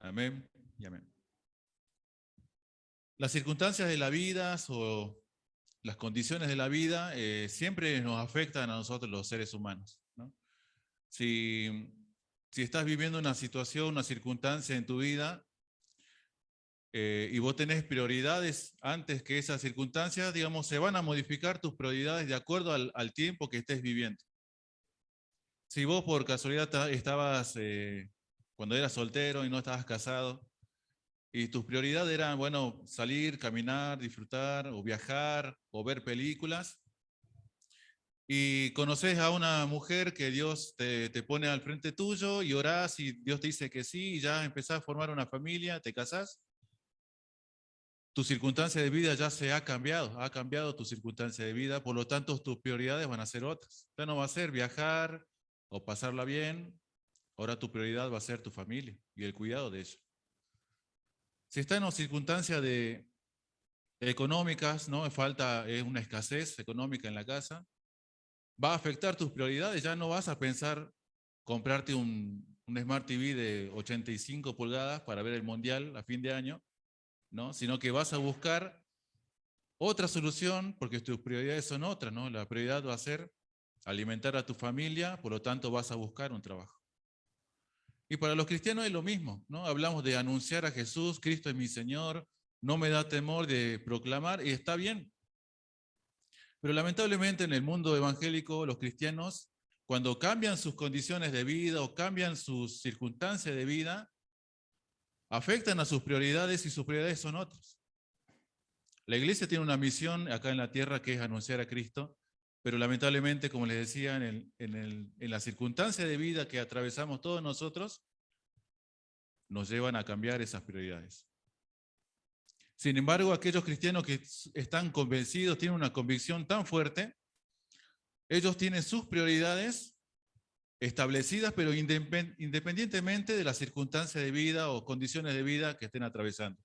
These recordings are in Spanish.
Amén y amén. Las circunstancias de la vida o las condiciones de la vida siempre nos afectan a nosotros los seres humanos, ¿no? Si, si estás viviendo una situación, una circunstancia en tu vida y vos tenés prioridades antes que esas circunstancias, digamos, se van a modificar tus prioridades de acuerdo al tiempo que estés viviendo. Si vos por casualidad estabas, cuando eras soltero y no estabas casado, y tus prioridades eran, bueno, salir, caminar, disfrutar, o viajar, o ver películas, y conoces a una mujer que Dios te pone al frente tuyo y orás y Dios te dice que sí, y ya empezás a formar una familia, te casás, tu circunstancia de vida ya se ha cambiado tu circunstancia de vida, por lo tanto tus prioridades van a ser otras. Ya no va a ser viajar o pasarla bien, ahora tu prioridad va a ser tu familia y el cuidado de ella. Si está en una circunstancia económicas, ¿no? Falta una escasez económica en la casa, va a afectar tus prioridades, ya no vas a pensar comprarte un Smart TV de 85 pulgadas para ver el Mundial a fin de año, ¿no? Sino que vas a buscar otra solución porque tus prioridades son otras, ¿no? La prioridad va a ser alimentar a tu familia, por lo tanto vas a buscar un trabajo. Y para los cristianos es lo mismo, ¿no? Hablamos de anunciar a Jesús, Cristo es mi Señor, no me da temor de proclamar, y está bien. Pero lamentablemente en el mundo evangélico, los cristianos, cuando cambian sus condiciones de vida o cambian sus circunstancias de vida, afectan a sus prioridades y sus prioridades son otras. La iglesia tiene una misión acá en la tierra que es anunciar a Cristo, pero lamentablemente, como les decía, en la circunstancia de vida que atravesamos todos nosotros, nos llevan a cambiar esas prioridades. Sin embargo, aquellos cristianos que están convencidos, tienen una convicción tan fuerte, ellos tienen sus prioridades establecidas, pero independientemente de las circunstancias de vida o condiciones de vida que estén atravesando.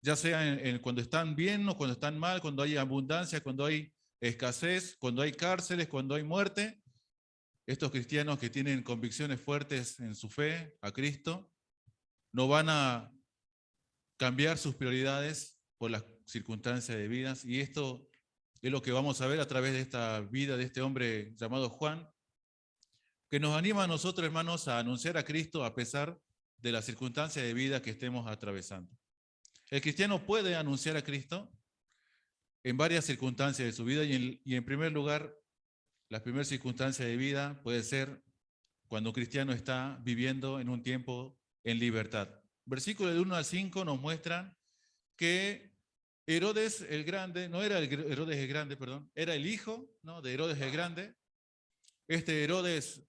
Ya sea cuando están bien o cuando están mal, cuando hay abundancia, cuando hay escasez, cuando hay cárceles, cuando hay muerte. Estos cristianos que tienen convicciones fuertes en su fe a Cristo no van a cambiar sus prioridades por las circunstancias de vida. Y esto es lo que vamos a ver a través de esta vida de este hombre llamado Juan, que nos anima a nosotros, hermanos, a anunciar a Cristo a pesar de las circunstancias de vida que estemos atravesando. El cristiano puede anunciar a Cristo en varias circunstancias de su vida y en primer lugar, la primera circunstancia de vida puede ser cuando un cristiano está viviendo en un tiempo en libertad. Versículos del 1 al 5 nos muestran que Herodes el Grande, no era Herodes el Grande, perdón, era el hijo, ¿no?, de Herodes el Grande. Este Herodes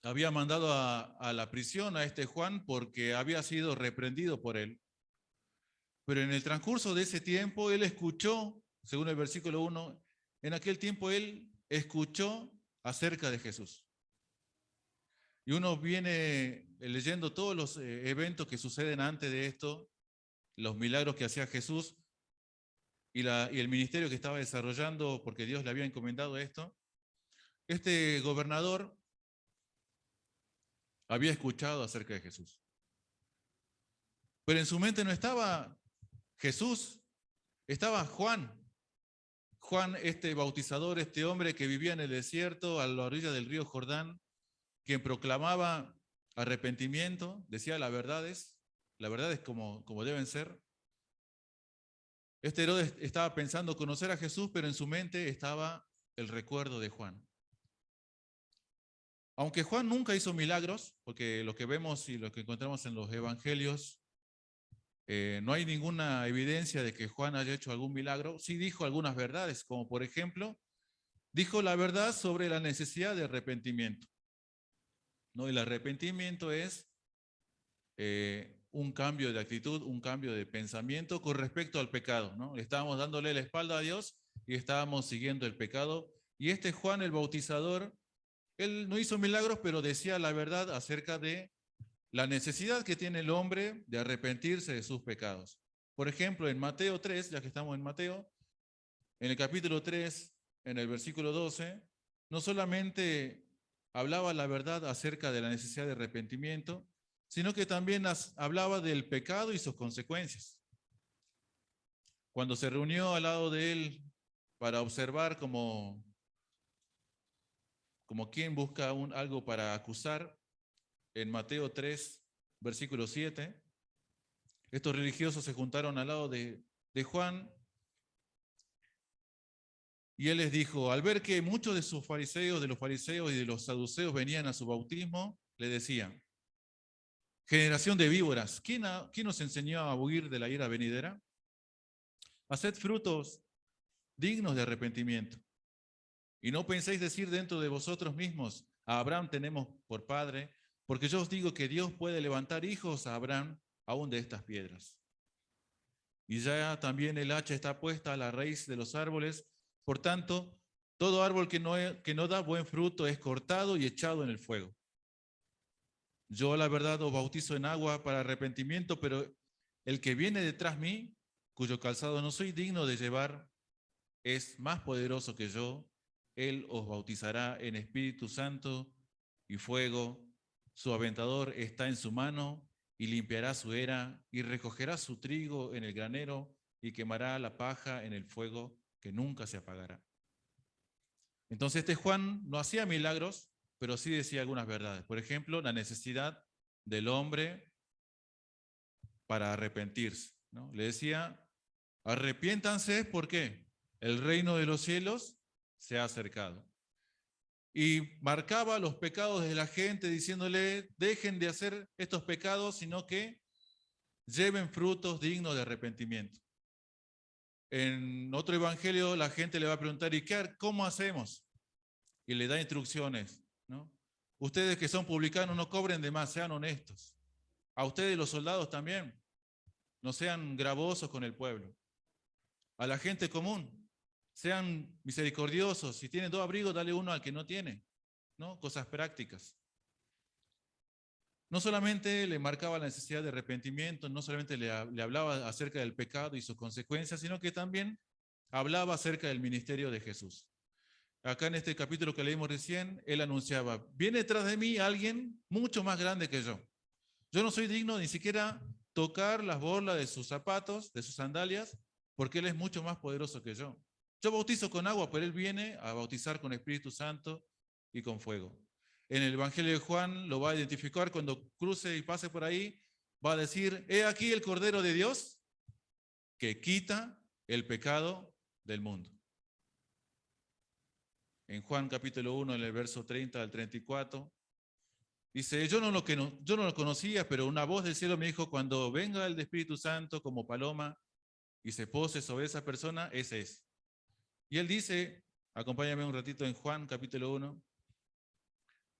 había mandado a la prisión a este Juan porque había sido reprendido por él. Pero en el transcurso de ese tiempo, él escuchó, según el versículo 1, en aquel tiempo él escuchó acerca de Jesús. Y uno viene leyendo todos los eventos que suceden antes de esto, los milagros que hacía Jesús y el ministerio que estaba desarrollando porque Dios le había encomendado esto. Este gobernador había escuchado acerca de Jesús. Pero en su mente no estaba Jesús, estaba Juan. Juan, este bautizador, este hombre que vivía en el desierto, a la orilla del río Jordán, quien proclamaba arrepentimiento, decía las verdades como deben ser. Este Herodes estaba pensando conocer a Jesús, pero en su mente estaba el recuerdo de Juan. Aunque Juan nunca hizo milagros, porque lo que vemos y lo que encontramos en los evangelios, no hay ninguna evidencia de que Juan haya hecho algún milagro. Sí dijo algunas verdades, como por ejemplo, dijo la verdad sobre la necesidad de arrepentimiento, ¿no? El arrepentimiento es un cambio de actitud, un cambio de pensamiento con respecto al pecado, ¿no? Estábamos dándole la espalda a Dios y estábamos siguiendo el pecado. Y este Juan el Bautizador, él no hizo milagros, pero decía la verdad acerca de la necesidad que tiene el hombre de arrepentirse de sus pecados. Por ejemplo, en Mateo 3, ya que estamos en Mateo, en el capítulo 3, en el versículo 12, no solamente hablaba la verdad acerca de la necesidad de arrepentimiento, sino que también hablaba del pecado y sus consecuencias. Cuando se reunió al lado de él para observar como quien busca algo para acusar, en Mateo 3, versículo 7, estos religiosos se juntaron al lado de Juan y él les dijo, al ver que muchos de los fariseos y de los saduceos venían a su bautismo, le decían, generación de víboras, ¿quién nos enseñó a huir de la ira venidera? Haced frutos dignos de arrepentimiento. Y no penséis decir dentro de vosotros mismos, a Abraham tenemos por padre, porque yo os digo que Dios puede levantar hijos a Abraham aún de estas piedras. Y ya también el hacha está puesta a la raíz de los árboles, por tanto, todo árbol que no da buen fruto es cortado y echado en el fuego. Yo la verdad os bautizo en agua para arrepentimiento, pero el que viene detrás mí, cuyo calzado no soy digno de llevar, es más poderoso que yo. Él os bautizará en Espíritu Santo y fuego. Su aventador está en su mano y limpiará su era y recogerá su trigo en el granero y quemará la paja en el fuego que nunca se apagará. Entonces Juan no hacía milagros, pero sí decía algunas verdades. Por ejemplo, la necesidad del hombre para arrepentirse, ¿no? Le decía, arrepiéntanse, ¿por qué? El reino de los cielos se ha acercado. Y marcaba los pecados de la gente diciéndole, dejen de hacer estos pecados, sino que lleven frutos dignos de arrepentimiento. En otro evangelio la gente le va a preguntar, ¿y cómo hacemos? Y le da instrucciones, ¿no? Ustedes que son publicanos no cobren de más, sean honestos. A ustedes los soldados también, no sean gravosos con el pueblo. A la gente común, sean misericordiosos. Si tienen 2 abrigos, dale uno al que no tiene, ¿no? Cosas prácticas. No solamente le marcaba la necesidad de arrepentimiento, no solamente le hablaba acerca del pecado y sus consecuencias, sino que también hablaba acerca del ministerio de Jesús. Acá en este capítulo que leímos recién, él anunciaba, viene tras de mí alguien mucho más grande que yo. Yo no soy digno ni siquiera tocar las borlas de sus zapatos, de sus sandalias, porque él es mucho más poderoso que yo. Yo bautizo con agua, pero él viene a bautizar con Espíritu Santo y con fuego. En el Evangelio de Juan lo va a identificar cuando cruce y pase por ahí, va a decir, he aquí el Cordero de Dios que quita el pecado del mundo. En Juan capítulo 1, en el verso 30 al 34, dice, yo no lo conocía, pero una voz del cielo me dijo, cuando venga el Espíritu Santo como paloma y se pose sobre esa persona, ese es. Y él dice, acompáñame un ratito en Juan capítulo 1,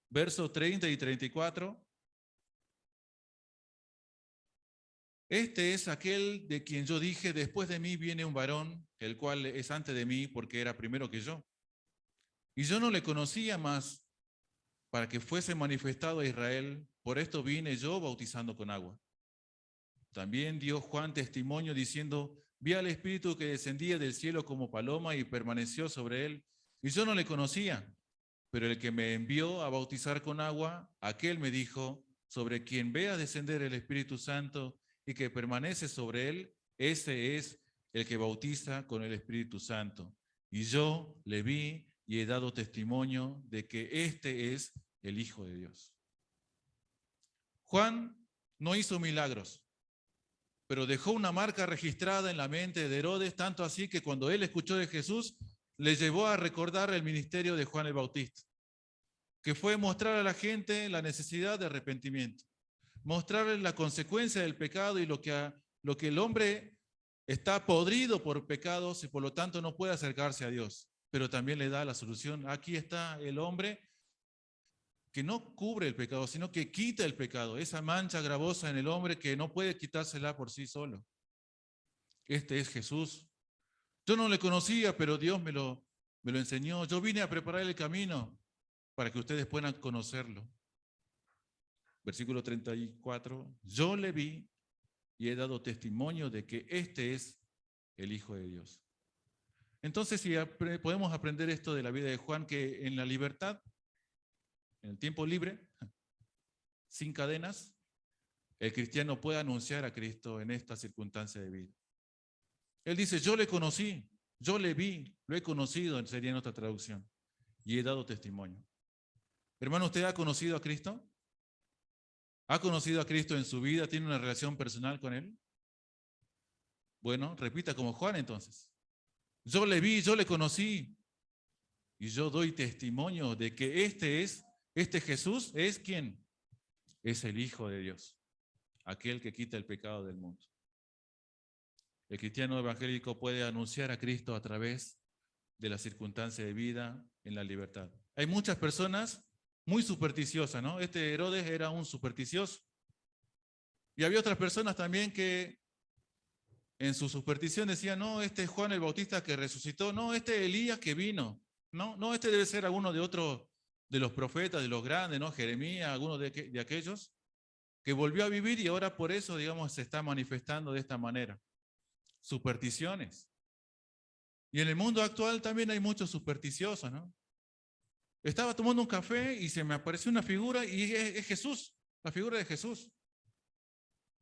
versos 30 y 34. Este es aquel de quien yo dije, después de mí viene un varón, el cual es antes de mí porque era primero que yo. Y yo no le conocía más para que fuese manifestado a Israel, por esto vine yo bautizando con agua. También dio Juan testimonio diciendo, vi al Espíritu que descendía del cielo como paloma y permaneció sobre él. Y yo no le conocía, pero el que me envió a bautizar con agua, aquel me dijo, sobre quien vea descender el Espíritu Santo y que permanece sobre él, ese es el que bautiza con el Espíritu Santo. Y yo le vi y he dado testimonio de que este es el Hijo de Dios. Juan no hizo milagros, pero dejó una marca registrada en la mente de Herodes, tanto así que cuando él escuchó de Jesús, le llevó a recordar el ministerio de Juan el Bautista, que fue mostrar a la gente la necesidad de arrepentimiento, mostrarles la consecuencia del pecado y lo que el hombre está podrido por pecados y por lo tanto no puede acercarse a Dios, pero también le da la solución. Aquí está el hombre que no cubre el pecado, sino que quita el pecado, esa mancha gravosa en el hombre que no puede quitársela por sí solo. Este es Jesús. Yo no le conocía, pero Dios me lo enseñó. Yo vine a preparar el camino para que ustedes puedan conocerlo. Versículo 34, yo le vi y he dado testimonio de que este es el Hijo de Dios. Entonces, si podemos aprender esto de la vida de Juan, que en la libertad, en el tiempo libre, sin cadenas, el cristiano puede anunciar a Cristo en esta circunstancia de vida. Él dice, yo le conocí, yo le vi, lo he conocido, sería en otra traducción, y he dado testimonio. Hermano, ¿usted ha conocido a Cristo? ¿Ha conocido a Cristo en su vida? ¿Tiene una relación personal con Él? Bueno, repita como Juan entonces. Yo le vi, yo le conocí, y yo doy testimonio de que este Jesús es ¿quién? Es el Hijo de Dios, aquel que quita el pecado del mundo. El cristiano evangélico puede anunciar a Cristo a través de la circunstancia de vida en la libertad. Hay muchas personas muy supersticiosas, ¿no? Este Herodes era un supersticioso. Y había otras personas también que en su superstición decían, no, este es Juan el Bautista que resucitó, no, este es Elías que vino, no, este debe ser alguno de otros de los profetas, de los grandes, ¿no? Jeremías, alguno de aquellos que volvió a vivir y ahora por eso, digamos, se está manifestando de esta manera. Supersticiones. Y en el mundo actual también hay muchos supersticiosos, ¿no? Estaba tomando un café y se me apareció una figura y es Jesús, la figura de Jesús,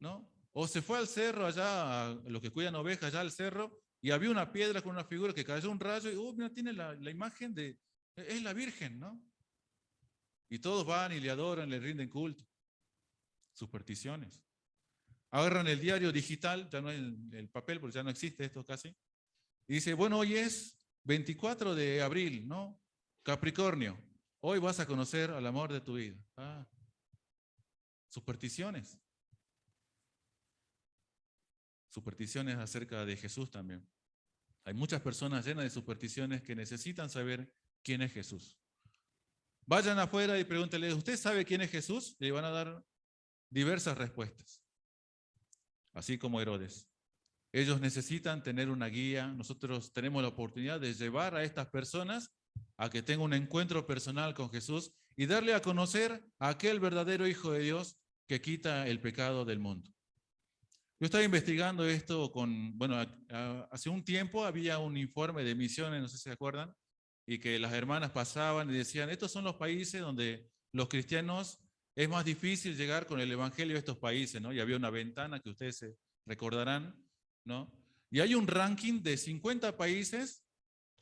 ¿no? O se fue al cerro allá, a los que cuidan ovejas allá al cerro, y había una piedra con una figura que cayó un rayo y, mira, tiene la imagen de, es la Virgen, ¿no? Y todos van y le adoran, le rinden culto. Supersticiones. Agarran el diario digital, ya no el papel, porque ya no existe esto casi, y dice, bueno, hoy es 24 de abril, ¿no? Capricornio, hoy vas a conocer al amor de tu vida. Supersticiones. Supersticiones acerca de Jesús también. Hay muchas personas llenas de supersticiones que necesitan saber quién es Jesús. Vayan afuera y pregúntenle, ¿usted sabe quién es Jesús? Y le van a dar diversas respuestas. Así como Herodes. Ellos necesitan tener una guía. Nosotros tenemos la oportunidad de llevar a estas personas a que tengan un encuentro personal con Jesús y darle a conocer a aquel verdadero Hijo de Dios que quita el pecado del mundo. Yo estaba investigando esto hace un tiempo había un informe de misiones, no sé si se acuerdan, y que las hermanas pasaban y decían, estos son los países donde los cristianos es más difícil llegar con el evangelio a estos países, ¿no? Y había una ventana que ustedes se recordarán, ¿no? Y hay un ranking de 50 países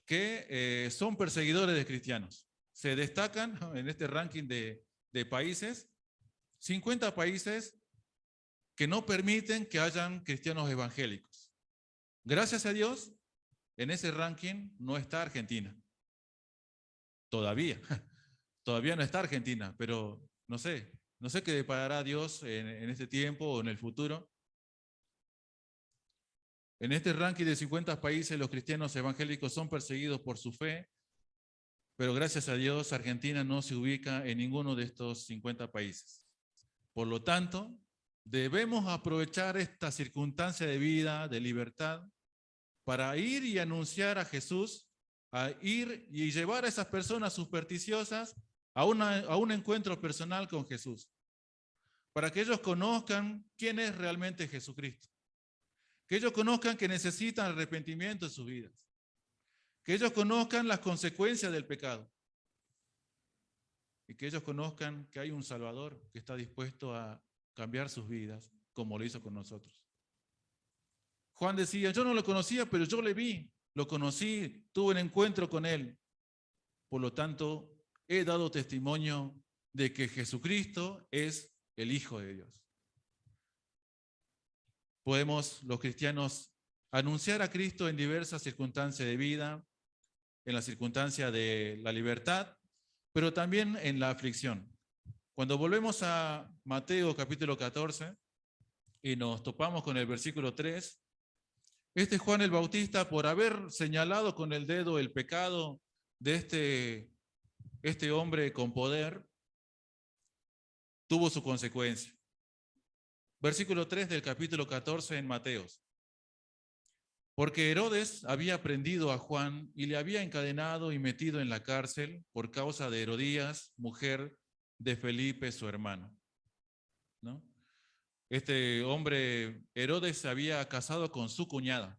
que son perseguidores de cristianos. Se destacan en este ranking de países, 50 países que no permiten que hayan cristianos evangélicos. Gracias a Dios, en ese ranking no está Argentina. Todavía no está Argentina, pero no sé qué deparará Dios en este tiempo o en el futuro. En este ranking de 50 países, los cristianos evangélicos son perseguidos por su fe, pero gracias a Dios, Argentina no se ubica en ninguno de estos 50 países. Por lo tanto, debemos aprovechar esta circunstancia de vida, de libertad, para ir y anunciar a Jesús, a ir y llevar a esas personas supersticiosas a un encuentro personal con Jesús, para que ellos conozcan quién es realmente Jesucristo, que ellos conozcan que necesitan arrepentimiento en sus vidas, que ellos conozcan las consecuencias del pecado y que ellos conozcan que hay un Salvador que está dispuesto a cambiar sus vidas como lo hizo con nosotros. Juan decía, yo no lo conocía, pero yo le vi, lo conocí, tuve un encuentro con él. Por lo tanto, he dado testimonio de que Jesucristo es el Hijo de Dios. Podemos, los cristianos, anunciar a Cristo en diversas circunstancias de vida, en la circunstancia de la libertad, pero también en la aflicción. Cuando volvemos a Mateo capítulo 14 y nos topamos con el versículo 3, este Juan el Bautista, por haber señalado con el dedo el pecado de este hombre con poder, tuvo su consecuencia. Versículo 3 del capítulo 14 en Mateos. Porque Herodes había prendido a Juan y le había encadenado y metido en la cárcel por causa de Herodías, mujer de Felipe, su hermano, ¿no? Este hombre, Herodes, se había casado con su cuñada.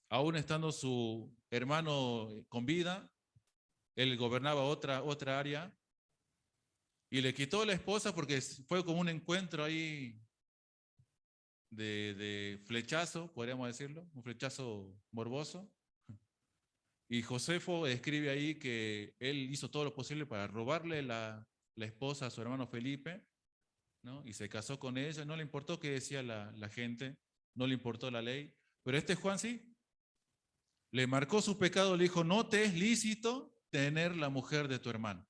Aún estando su hermano con vida, él gobernaba otra área y le quitó a la esposa porque fue como un encuentro ahí de flechazo, podríamos decirlo, un flechazo morboso. Y Josefo escribe ahí que él hizo todo lo posible para robarle la esposa a su hermano Felipe, ¿no? Y se casó con ella, no le importó qué decía la gente, no le importó la ley, pero este Juan sí, le marcó su pecado, le dijo, no te es lícito tener la mujer de tu hermano.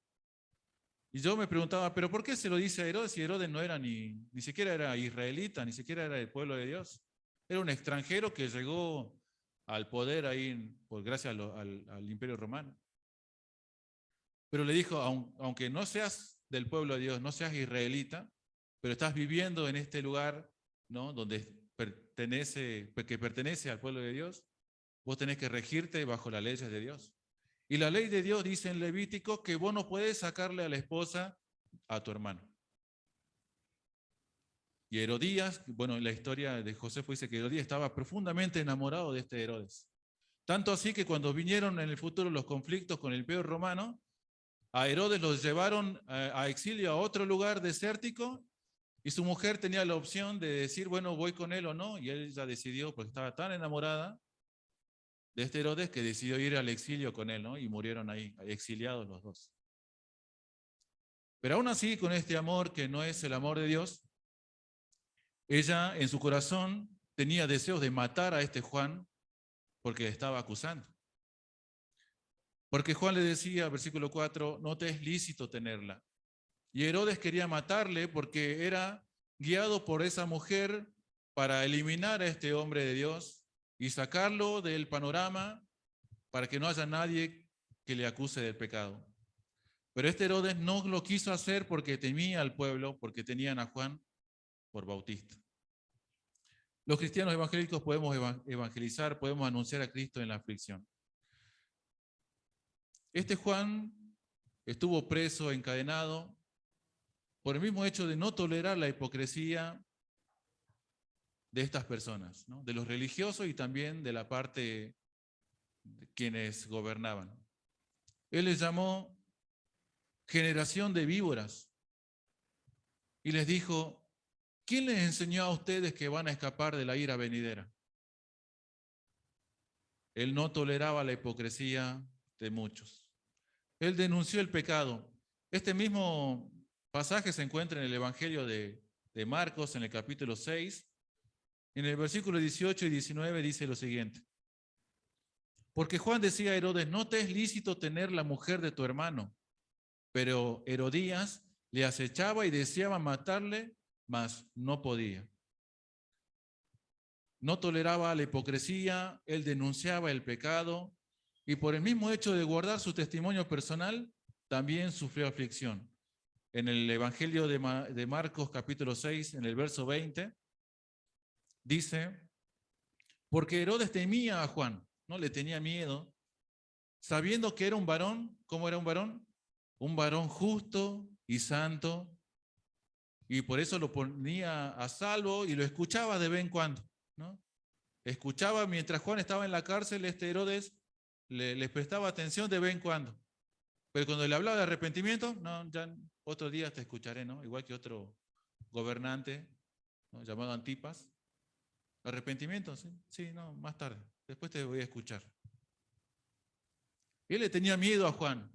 Y yo me preguntaba, ¿pero por qué se lo dice a Herodes si Herodes no era ni siquiera era israelita, ni siquiera era del pueblo de Dios? Era un extranjero que llegó al poder ahí por gracias al Imperio Romano. Pero le dijo, aunque no seas del pueblo de Dios, no seas israelita, pero estás viviendo en este lugar, ¿no? Donde que pertenece al pueblo de Dios, vos tenés que regirte bajo las leyes de Dios. Y la ley de Dios dice en Levítico que vos no podés sacarle a la esposa a tu hermano. Y Herodías, bueno, en la historia de Josefo dice que Herodías estaba profundamente enamorado de este Herodes. Tanto así que cuando vinieron en el futuro los conflictos con el Imperio Romano, a Herodes los llevaron a exilio a otro lugar desértico y su mujer tenía la opción de decir, bueno, voy con él o no, y él ya decidió, porque estaba tan enamorada de este Herodes que decidió ir al exilio con él, ¿no? Y murieron ahí, exiliados los dos. Pero aún así, con este amor que no es el amor de Dios, ella en su corazón tenía deseos de matar a este Juan porque le estaba acusando. Porque Juan le decía, versículo 4, no te es lícito tenerla. Y Herodes quería matarle porque era guiado por esa mujer para eliminar a este hombre de Dios y sacarlo del panorama para que no haya nadie que le acuse del pecado. Pero este Herodes no lo quiso hacer porque temía al pueblo, porque tenían a Juan por bautista. Los cristianos evangélicos podemos evangelizar, podemos anunciar a Cristo en la aflicción. Este Juan estuvo preso, encadenado, por el mismo hecho de no tolerar la hipocresía de estas personas, ¿no? De los religiosos y también de la parte de quienes gobernaban. Él les llamó generación de víboras y les dijo, ¿quién les enseñó a ustedes que van a escapar de la ira venidera? Él no toleraba la hipocresía de muchos. Él denunció el pecado. Este mismo pasaje se encuentra en el Evangelio de Marcos, en el capítulo 6. En el versículo 18 y 19 dice lo siguiente. Porque Juan decía a Herodes, no te es lícito tener la mujer de tu hermano. Pero Herodías le acechaba y deseaba matarle, mas no podía. No toleraba la hipocresía, él denunciaba el pecado y por el mismo hecho de guardar su testimonio personal, también sufrió aflicción. En el Evangelio de Marcos capítulo 6, en el verso 20, dice, porque Herodes temía a Juan, no le tenía miedo, sabiendo que era un varón. ¿Cómo era un varón? Un varón justo y santo, y por eso lo ponía a salvo y lo escuchaba de vez en cuando, ¿no? Escuchaba mientras Juan estaba en la cárcel, este Herodes les prestaba atención de vez en cuando. Pero cuando le hablaba de arrepentimiento, no, ya otro día te escucharé, ¿no? Igual que otro gobernante, ¿no? Llamado Antipas. ¿Arrepentimiento? Sí, sí, no, más tarde. Después te voy a escuchar. Él le tenía miedo a Juan,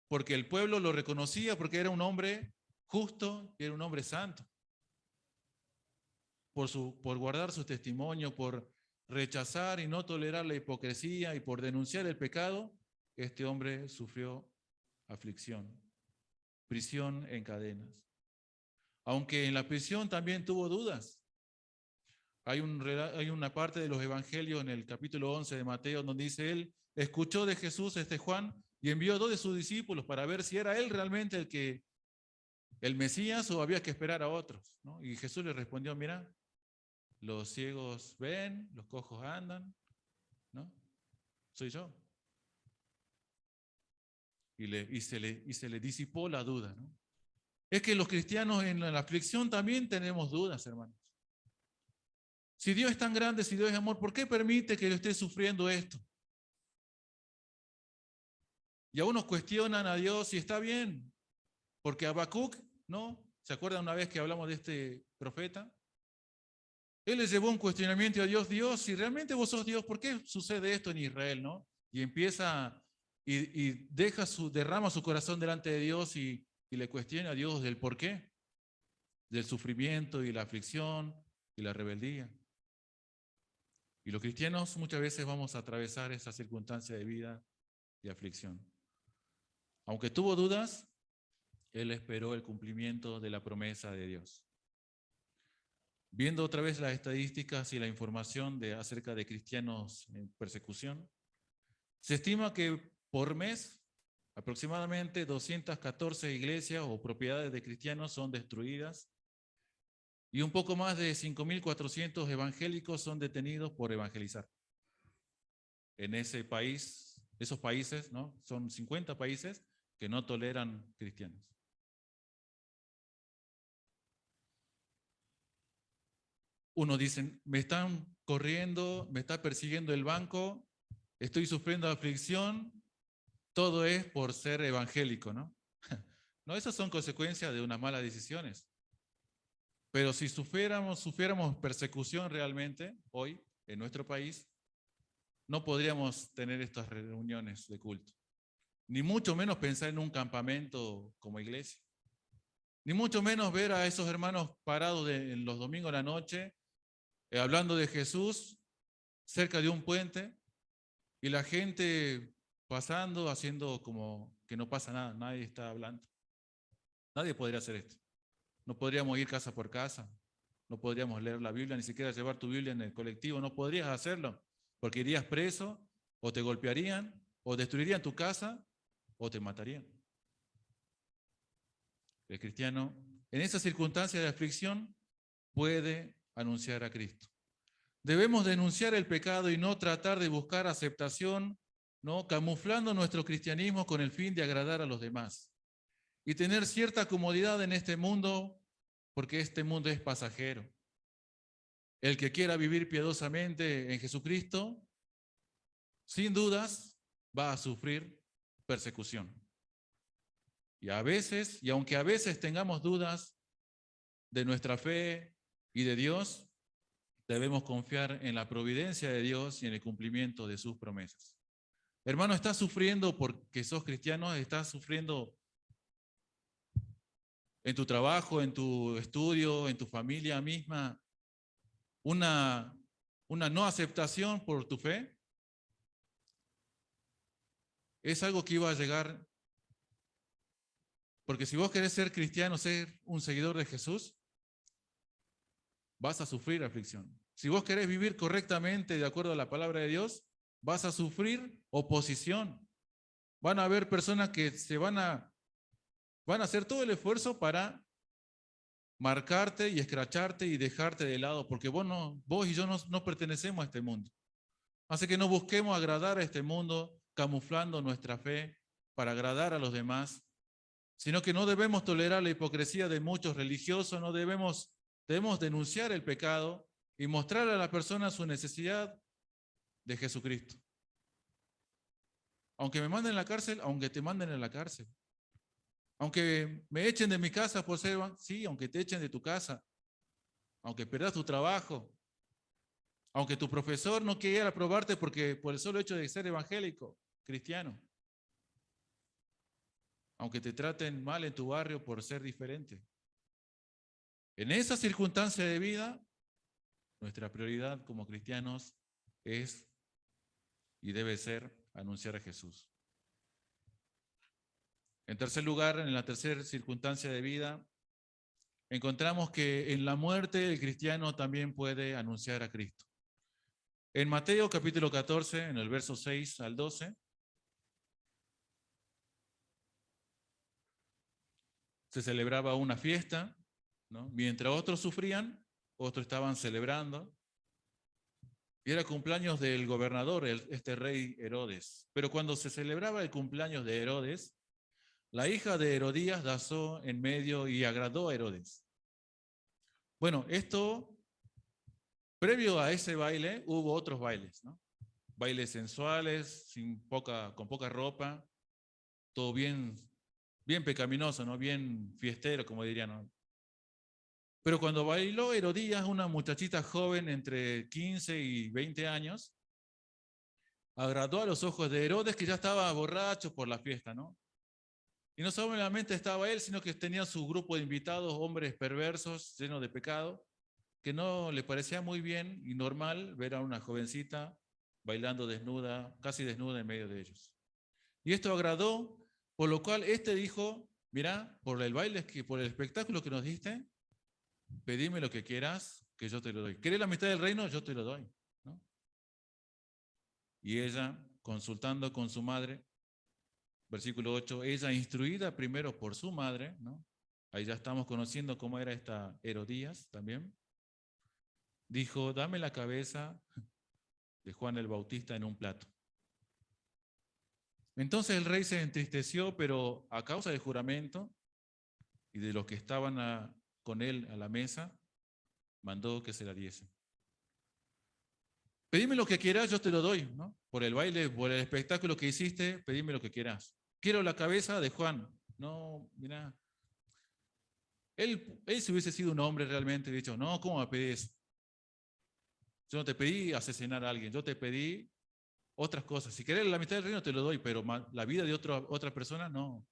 porque el pueblo lo reconocía, porque era un hombre justo y era un hombre santo. Por guardar su testimonio, por rechazar y no tolerar la hipocresía y por denunciar el pecado, este hombre sufrió aflicción, prisión en cadenas. Aunque en la prisión también tuvo dudas. Hay una parte de los evangelios en el capítulo 11 de Mateo donde dice él, escuchó de Jesús Juan y envió a 2 de sus discípulos para ver si era él realmente el Mesías o había que esperar a otros, ¿no? Y Jesús le respondió, mira, los ciegos ven, los cojos andan, ¿no? Soy yo. Y se le disipó la duda, ¿no? Es que los cristianos en la aflicción también tenemos dudas, hermanos. Si Dios es tan grande, si Dios es amor, ¿por qué permite que yo esté sufriendo esto? Y aún nos cuestionan a Dios si está bien, porque Habacuc, ¿no? ¿Se acuerdan una vez que hablamos de este profeta? Él le llevó un cuestionamiento a Dios: Dios, si realmente vos sos Dios, ¿por qué sucede esto en Israel, no? Y empieza y derrama su corazón delante de Dios y le cuestiona a Dios del por qué, del sufrimiento y la aflicción y la rebeldía. Y los cristianos muchas veces vamos a atravesar esa circunstancia de vida y aflicción. Aunque tuvo dudas, él esperó el cumplimiento de la promesa de Dios. Viendo otra vez las estadísticas y la información acerca de cristianos en persecución, se estima que por mes aproximadamente 214 iglesias o propiedades de cristianos son destruidas y un poco más de 5.400 evangélicos son detenidos por evangelizar. En ese país, esos países, ¿no? Son 50 países que no toleran cristianos. Uno dice: me están corriendo, me está persiguiendo el banco, estoy sufriendo aflicción, todo es por ser evangélico, ¿no? No, esas son consecuencias de unas malas decisiones. Pero si sufriéramos persecución realmente hoy en nuestro país, no podríamos tener estas reuniones de culto. Ni mucho menos pensar en un campamento como iglesia. Ni mucho menos ver a esos hermanos parados en los domingos de la noche, hablando de Jesús cerca de un puente y la gente pasando, haciendo como que no pasa nada, nadie está hablando. Nadie podría hacer esto. No podríamos ir casa por casa, no podríamos leer la Biblia, ni siquiera llevar tu Biblia en el colectivo, no podrías hacerlo, porque irías preso, o te golpearían, o destruirían tu casa, o te matarían. El cristiano, en esa circunstancia de aflicción, puede anunciar a Cristo. Debemos denunciar el pecado y no tratar de buscar aceptación, ¿no? Camuflando nuestro cristianismo con el fin de agradar a los demás. Y tener cierta comodidad en este mundo, porque este mundo es pasajero. El que quiera vivir piadosamente en Jesucristo, sin dudas, va a sufrir persecución. Y aunque a veces tengamos dudas de nuestra fe y de Dios, debemos confiar en la providencia de Dios y en el cumplimiento de sus promesas. Hermano, ¿estás sufriendo porque sos cristiano? ¿Estás sufriendo en tu trabajo, en tu estudio, en tu familia misma, una no aceptación por tu fe? Es algo que iba a llegar, porque si vos querés ser cristiano, ser un seguidor de Jesús, vas a sufrir aflicción. Si vos querés vivir correctamente de acuerdo a la palabra de Dios, vas a sufrir oposición. Van a haber personas que van a hacer todo el esfuerzo para marcarte y escracharte y dejarte de lado, porque vos y yo no pertenecemos a este mundo. Así que no busquemos agradar a este mundo camuflando nuestra fe para agradar a los demás, sino que no debemos tolerar la hipocresía de muchos religiosos, debemos denunciar el pecado y mostrar a la persona su necesidad de Jesucristo. Aunque me manden a la cárcel, aunque te manden a la cárcel. Aunque me echen de mi casa por ser, sí, aunque te echen de tu casa, aunque pierdas tu trabajo, aunque tu profesor no quiera aprobarte por el solo hecho de ser evangélico, cristiano, aunque te traten mal en tu barrio por ser diferente. En esa circunstancia de vida, nuestra prioridad como cristianos es y debe ser anunciar a Jesús. En tercer lugar, en la tercera circunstancia de vida, encontramos que en la muerte el cristiano también puede anunciar a Cristo. En Mateo capítulo 14, en el verso 6 al 12, se celebraba una fiesta, ¿no? Mientras otros sufrían, otros estaban celebrando. Y era cumpleaños del gobernador, este rey Herodes. Pero cuando se celebraba el cumpleaños de Herodes, la hija de Herodías danzó en medio y agradó a Herodes. Bueno, previo a ese baile, hubo otros bailes, ¿no? Bailes sensuales, con poca ropa, todo bien pecaminoso, ¿no? Bien fiestero, como dirían, ¿no? Pero cuando bailó Herodías, una muchachita joven entre 15 y 20 años, agradó a los ojos de Herodes, que ya estaba borracho por la fiesta, ¿no? Y no solamente estaba él, sino que tenía su grupo de invitados, hombres perversos, llenos de pecado, que no le parecía muy bien y normal ver a una jovencita bailando desnuda, casi desnuda en medio de ellos. Y esto agradó, por lo cual este dijo, mira, por el baile, por el espectáculo que nos diste, pedime lo que quieras, que yo te lo doy. ¿Querés la mitad del reino? Yo te lo doy, ¿no? Y ella, consultando con su madre, versículo 8, ella instruida primero por su madre, ¿no? Ahí ya estamos conociendo cómo era esta Herodías también. Dijo, dame la cabeza de Juan el Bautista en un plato. Entonces el rey se entristeció, pero a causa del juramento y de los que estaban con él a la mesa, mandó que se la diesen. Pedime lo que quieras, yo te lo doy, ¿no? Por el baile, por el espectáculo que hiciste, pedime lo que quieras. Quiero la cabeza de Juan. No, mira. Él si hubiese sido un hombre realmente, dicho, no, ¿cómo me pedís? Yo no te pedí asesinar a alguien, yo te pedí otras cosas. Si querés la mitad del reino te lo doy, pero la vida de otra persona, no.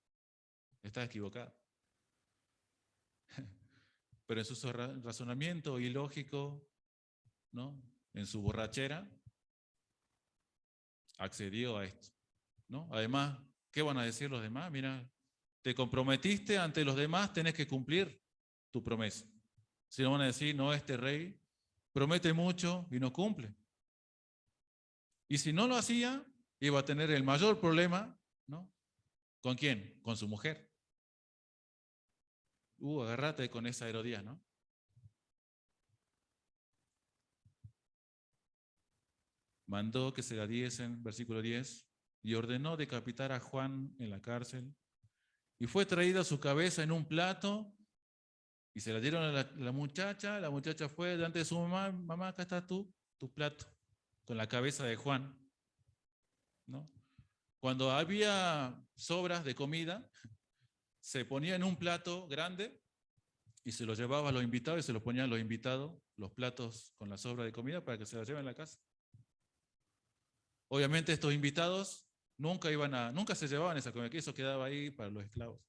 Estás equivocado. Pero en su razonamiento ilógico, ¿no? En su borrachera, accedió a esto, ¿no? Además, ¿qué van a decir los demás? Mira, te comprometiste ante los demás, tenés que cumplir tu promesa. Si no van a decir, no, este rey promete mucho y no cumple. Y si no lo hacía, iba a tener el mayor problema, ¿no? ¿Con quién? Con su mujer. Agárrate con esa Herodías, ¿no? Mandó que se la diesen, versículo 10, y ordenó decapitar a Juan en la cárcel. Y fue traída su cabeza en un plato y se la dieron a la muchacha. La muchacha fue delante de su mamá, mamá, acá está tu plato, con la cabeza de Juan, ¿no? Cuando había sobras de comida, se ponía en un plato grande y se lo llevaba a los invitados y se los ponían a los invitados los platos con la sobra de comida para que se la lleven a la casa. Obviamente estos invitados nunca se llevaban esa comida, que eso quedaba ahí para los esclavos.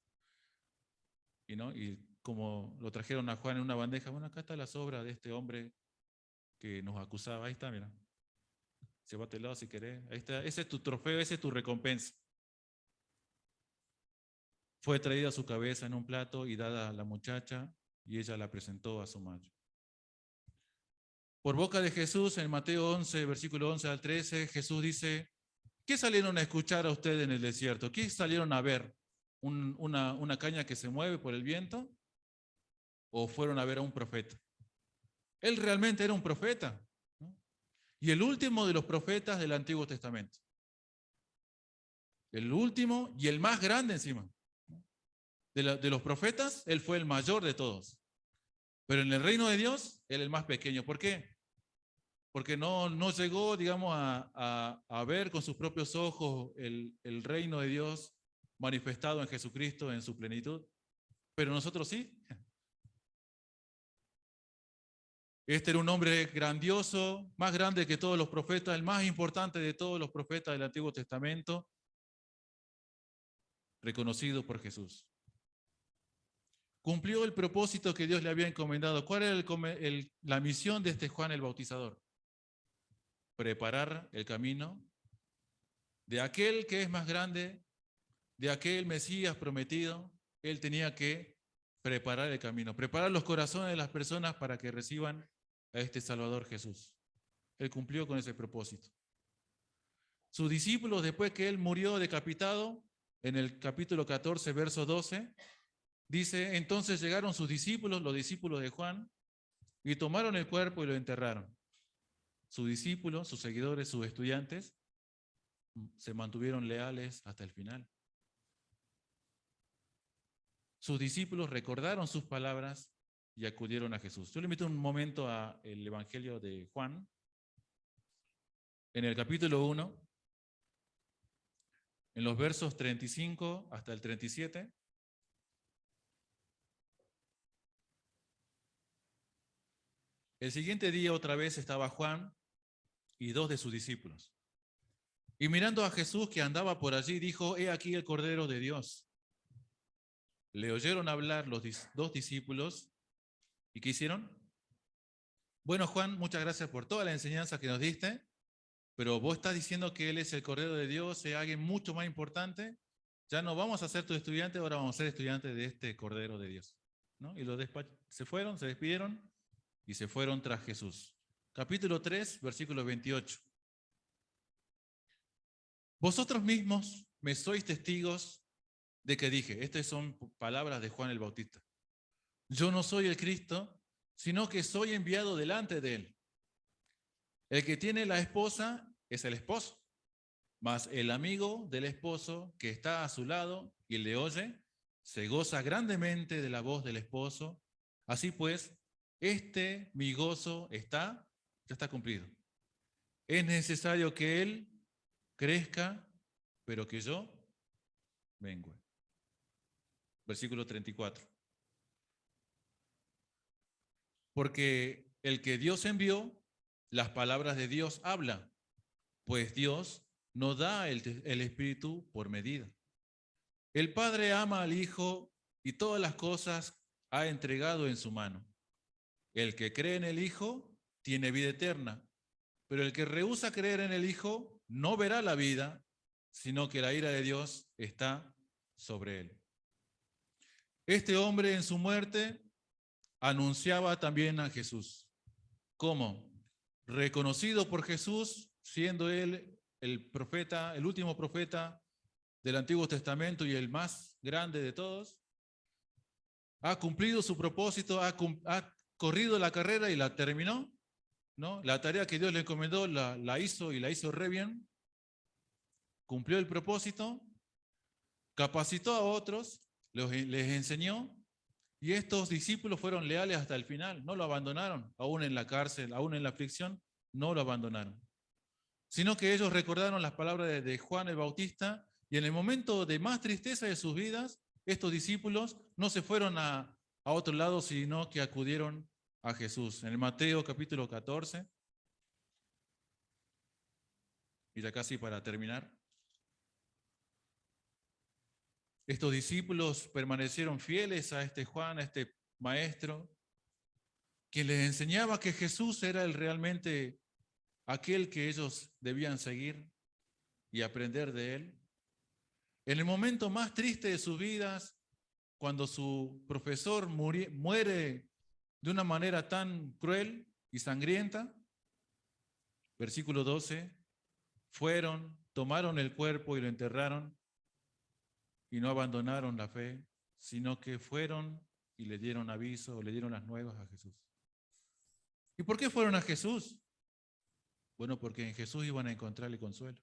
Y como lo trajeron a Juan en una bandeja, bueno, acá está la sobra de este hombre que nos acusaba, ahí está, mira. Llévatelo si querés. Ahí está, ese es tu trofeo, esa es tu recompensa. Fue traída su cabeza en un plato y dada a la muchacha, y ella la presentó a su madre. Por boca de Jesús, en Mateo 11, versículo 11 al 13, Jesús dice, ¿qué salieron a escuchar a ustedes en el desierto? ¿Qué salieron a ver? ¿Una caña que se mueve por el viento? ¿O fueron a ver a un profeta? Él realmente era un profeta, ¿no? Y el último de los profetas del Antiguo Testamento. El último y el más grande encima. De los profetas, él fue el mayor de todos. Pero en el reino de Dios, él el más pequeño. ¿Por qué? Porque no llegó, digamos, a ver con sus propios ojos el reino de Dios manifestado en Jesucristo en su plenitud. Pero nosotros sí. Este era un hombre grandioso, más grande que todos los profetas, el más importante de todos los profetas del Antiguo Testamento, reconocido por Jesús. Cumplió el propósito que Dios le había encomendado. ¿Cuál era la misión de este Juan el Bautizador? Preparar el camino de aquel que es más grande, de aquel Mesías prometido. Él tenía que preparar el camino, preparar los corazones de las personas para que reciban a este Salvador Jesús. Él cumplió con ese propósito. Sus discípulos, después que él murió decapitado, en el capítulo 14, verso 12, dice, entonces llegaron sus discípulos, los discípulos de Juan, y tomaron el cuerpo y lo enterraron. Sus discípulos, sus seguidores, sus estudiantes, se mantuvieron leales hasta el final. Sus discípulos recordaron sus palabras y acudieron a Jesús. Yo le invito un momento al Evangelio de Juan, en el capítulo 1, en los versos 35 hasta el 37. El siguiente día otra vez estaba Juan y 2 de sus discípulos. Y mirando a Jesús que andaba por allí, dijo: He aquí el Cordero de Dios. Le oyeron hablar los 2 discípulos. ¿Y qué hicieron? Bueno, Juan, muchas gracias por toda la enseñanza que nos diste, pero vos estás diciendo que Él es el Cordero de Dios, es alguien mucho más importante. Ya no vamos a ser tu estudiante, ahora vamos a ser estudiantes de este Cordero de Dios, ¿no? Y se fueron, se despidieron y se fueron tras Jesús. Capítulo 3, versículo 28. Vosotros mismos me sois testigos de que dije, estas son palabras de Juan el Bautista: yo no soy el Cristo, sino que soy enviado delante de él. El que tiene la esposa es el esposo, mas el amigo del esposo que está a su lado y le oye, se goza grandemente de la voz del esposo. Así pues, mi gozo ya está cumplido. Es necesario que él crezca, pero que yo mengue. Versículo 34. Porque el que Dios envió, las palabras de Dios habla, pues Dios no da el Espíritu por medida. El Padre ama al Hijo y todas las cosas ha entregado en su mano. El que cree en el Hijo tiene vida eterna, pero el que rehúsa creer en el Hijo no verá la vida, sino que la ira de Dios está sobre él. Este hombre en su muerte anunciaba también a Jesús. ¿Cómo? Reconocido por Jesús, siendo él el profeta, el último profeta del Antiguo Testamento y el más grande de todos, ha cumplido su propósito, ha corrido la carrera y la terminó, ¿no? La tarea que Dios le encomendó la hizo y la hizo re bien, cumplió el propósito, capacitó a otros, les enseñó, y estos discípulos fueron leales hasta el final, no lo abandonaron, aún en la cárcel, aún en la aflicción, no lo abandonaron. Sino que ellos recordaron las palabras de Juan el Bautista, y en el momento de más tristeza de sus vidas, estos discípulos no se fueron a otro lado, sino que acudieron a Jesús. En el Mateo capítulo 14, y ya casi para terminar, estos discípulos permanecieron fieles a este Juan, a este maestro, que les enseñaba que Jesús era realmente aquel que ellos debían seguir y aprender de él. En el momento más triste de sus vidas, cuando su profesor muere de una manera tan cruel y sangrienta, versículo 12, tomaron el cuerpo y lo enterraron, y no abandonaron la fe, sino que fueron y le dieron aviso, le dieron las nuevas a Jesús. ¿Y por qué fueron a Jesús? Bueno, porque en Jesús iban a encontrar el consuelo.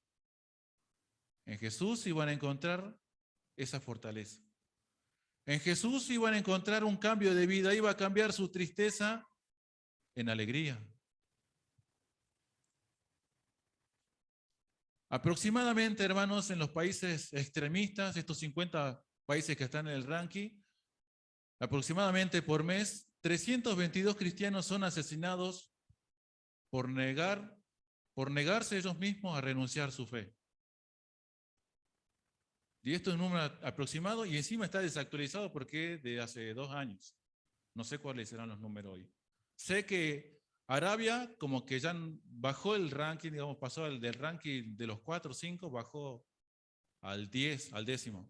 En Jesús iban a encontrar esa fortaleza. En Jesús iban a encontrar un cambio de vida, iba a cambiar su tristeza en alegría. Aproximadamente, hermanos, en los países extremistas, estos 50 países que están en el ranking, aproximadamente por mes, 322 cristianos son asesinados por negarse ellos mismos a renunciar su fe. Y esto es un número aproximado y encima está desactualizado porque es de hace 2 años. No sé cuáles serán los números hoy. Sé que Arabia como que ya bajó el ranking, digamos, pasó del ranking de los 4 o 5, bajó al 10, al 10º.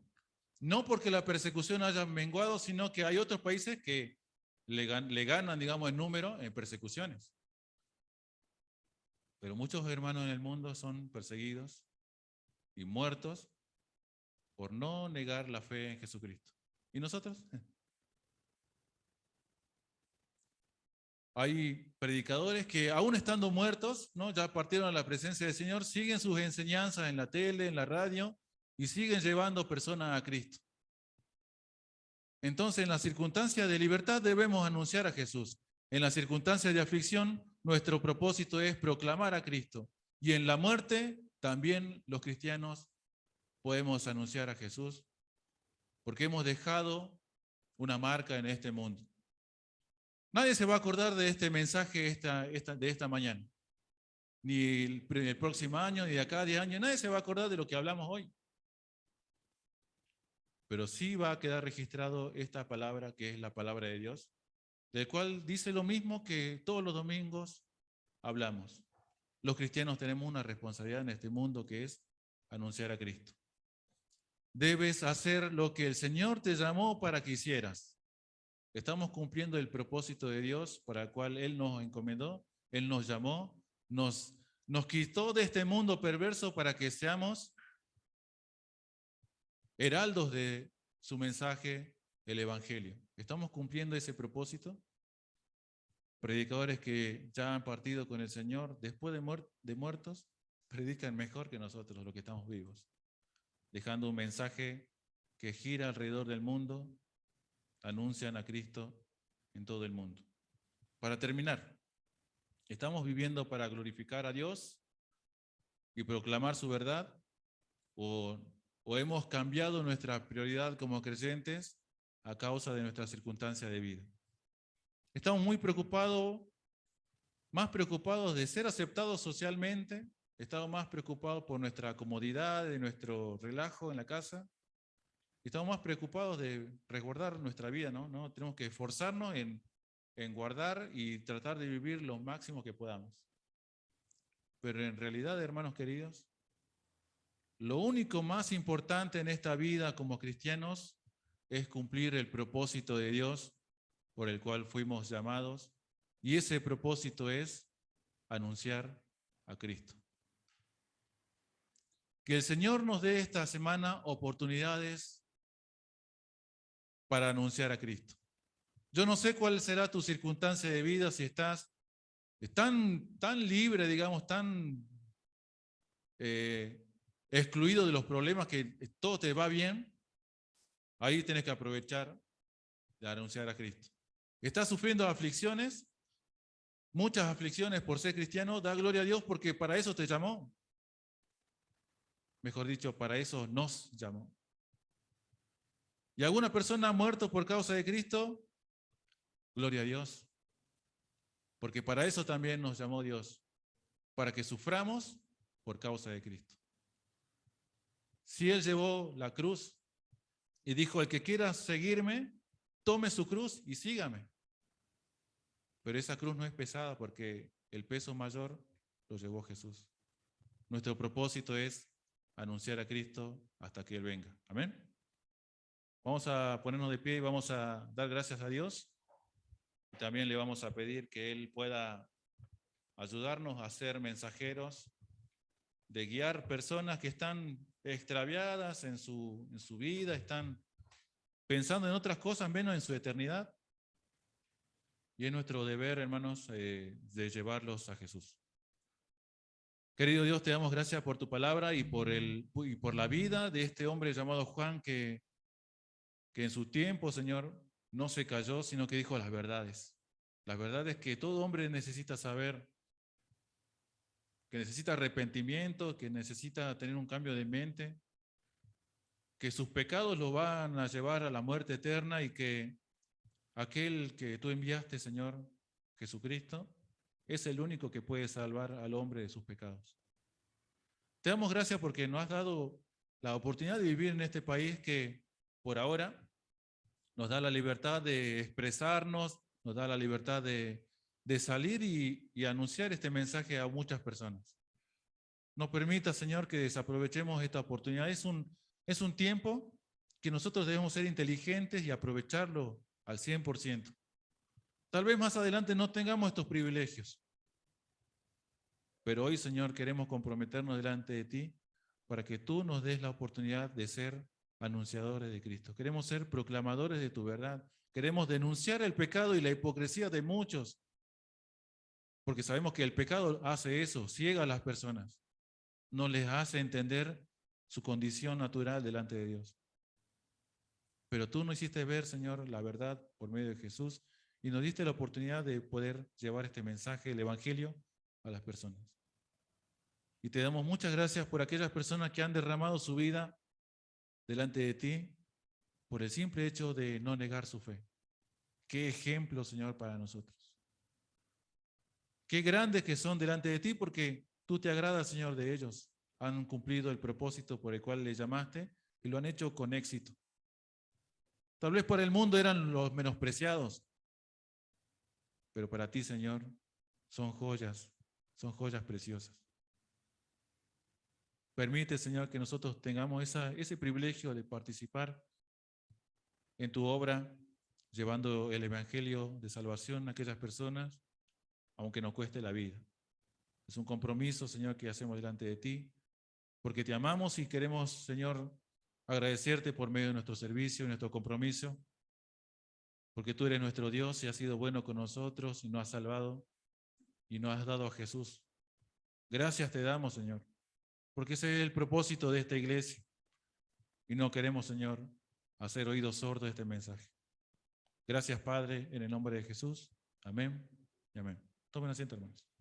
No porque la persecución haya menguado, sino que hay otros países que le ganan, digamos, en número en persecuciones. Pero muchos hermanos en el mundo son perseguidos y muertos por no negar la fe en Jesucristo. ¿Y nosotros? Hay predicadores que aún estando muertos, ¿no?, ya partieron a la presencia del Señor, siguen sus enseñanzas en la tele, en la radio, y siguen llevando personas a Cristo. Entonces, en las circunstancias de libertad debemos anunciar a Jesús. En las circunstancias de aflicción, nuestro propósito es proclamar a Cristo. Y en la muerte, también los cristianos podemos anunciar a Jesús, porque hemos dejado una marca en este mundo. Nadie se va a acordar de este mensaje de esta mañana, ni el próximo año, ni de acá a 10 años. Nadie se va a acordar de lo que hablamos hoy. Pero sí va a quedar registrado esta palabra, que es la palabra de Dios, del cual dice lo mismo que todos los domingos hablamos. Los cristianos tenemos una responsabilidad en este mundo, que es anunciar a Cristo. Debes hacer lo que el Señor te llamó para que hicieras. Estamos cumpliendo el propósito de Dios para el cual Él nos encomendó, Él nos llamó, nos quitó de este mundo perverso para que seamos heraldos de su mensaje, el Evangelio. ¿Estamos cumpliendo ese propósito? Predicadores que ya han partido con el Señor, después de muertos, predican mejor que nosotros, los que estamos vivos, dejando un mensaje que gira alrededor del mundo, anuncian a Cristo en todo el mundo. Para terminar, ¿estamos viviendo para glorificar a Dios y proclamar su verdad? ¿O hemos cambiado nuestra prioridad como creyentes a causa de nuestras circunstancias de vida? Estamos muy preocupados, más preocupados de ser aceptados socialmente, estamos más preocupados por nuestra comodidad, de nuestro relajo en la casa, estamos más preocupados de resguardar nuestra vida, ¿no? Tenemos que esforzarnos en guardar y tratar de vivir lo máximo que podamos. Pero en realidad, hermanos queridos, lo único más importante en esta vida como cristianos es cumplir el propósito de Dios por el cual fuimos llamados, y ese propósito es anunciar a Cristo. Que el Señor nos dé esta semana oportunidades para anunciar a Cristo. Yo no sé cuál será tu circunstancia de vida, si estás tan libre, digamos, tan excluido de los problemas, que todo te va bien. Ahí tienes que aprovechar de anunciar a Cristo. ¿Estás sufriendo aflicciones? Muchas aflicciones por ser cristiano. Da gloria a Dios, porque para eso te llamó. Mejor dicho, para eso nos llamó. ¿Y alguna persona ha muerto por causa de Cristo? Gloria a Dios. Porque para eso también nos llamó Dios. Para que suframos por causa de Cristo. Si Él llevó la cruz y dijo: el que quiera seguirme, tome su cruz y sígame. Pero esa cruz no es pesada, porque el peso mayor lo llevó Jesús. Nuestro propósito es anunciar a Cristo hasta que Él venga. Amén. Vamos a ponernos de pie y vamos a dar gracias a Dios. Y también le vamos a pedir que Él pueda ayudarnos a ser mensajeros, de guiar personas que están extraviadas en su vida, están pensando en otras cosas menos en su eternidad. Y es nuestro deber, hermanos, de llevarlos a Jesús. Querido Dios, te damos gracias por tu palabra y por la vida de este hombre llamado Juan, que en su tiempo, Señor, no se cayó, sino que dijo las verdades. Las verdades que todo hombre necesita saber, que necesita arrepentimiento, que necesita tener un cambio de mente, que sus pecados lo van a llevar a la muerte eterna, y que aquel que tú enviaste, Señor Jesucristo, es el único que puede salvar al hombre de sus pecados. Te damos gracias porque nos has dado la oportunidad de vivir en este país que por ahora nos da la libertad de expresarnos, nos da la libertad de salir y anunciar este mensaje a muchas personas. No permita, Señor, que desaprovechemos esta oportunidad. Es un tiempo que nosotros debemos ser inteligentes y aprovecharlo al 100%. Tal vez más adelante no tengamos estos privilegios, pero hoy, Señor, queremos comprometernos delante de ti para que tú nos des la oportunidad de ser anunciadores de Cristo. Queremos ser proclamadores de tu verdad. Queremos denunciar el pecado y la hipocresía de muchos, porque sabemos que el pecado hace eso, ciega a las personas, no les hace entender su condición natural delante de Dios. Pero tú nos hiciste ver, Señor, la verdad por medio de Jesús, y nos diste la oportunidad de poder llevar este mensaje, el Evangelio, a las personas. Y te damos muchas gracias por aquellas personas que han derramado su vida delante de ti por el simple hecho de no negar su fe. Qué ejemplo, Señor, para nosotros. Qué grandes que son delante de ti, porque tú te agradas, Señor, de ellos. Han cumplido el propósito por el cual les llamaste y lo han hecho con éxito. Tal vez para el mundo eran los menospreciados, pero para ti, Señor, son joyas preciosas. Permite, Señor, que nosotros tengamos ese privilegio de participar en tu obra, llevando el evangelio de salvación a aquellas personas, aunque nos cueste la vida. Es un compromiso, Señor, que hacemos delante de ti, porque te amamos y queremos, Señor, agradecerte por medio de nuestro servicio y nuestro compromiso, porque tú eres nuestro Dios y has sido bueno con nosotros y nos has salvado y nos has dado a Jesús. Gracias te damos, Señor, porque ese es el propósito de esta iglesia y no queremos, Señor, hacer oídos sordos de este mensaje. Gracias, Padre, en el nombre de Jesús. Amén y amén. Tomen asiento, hermanos.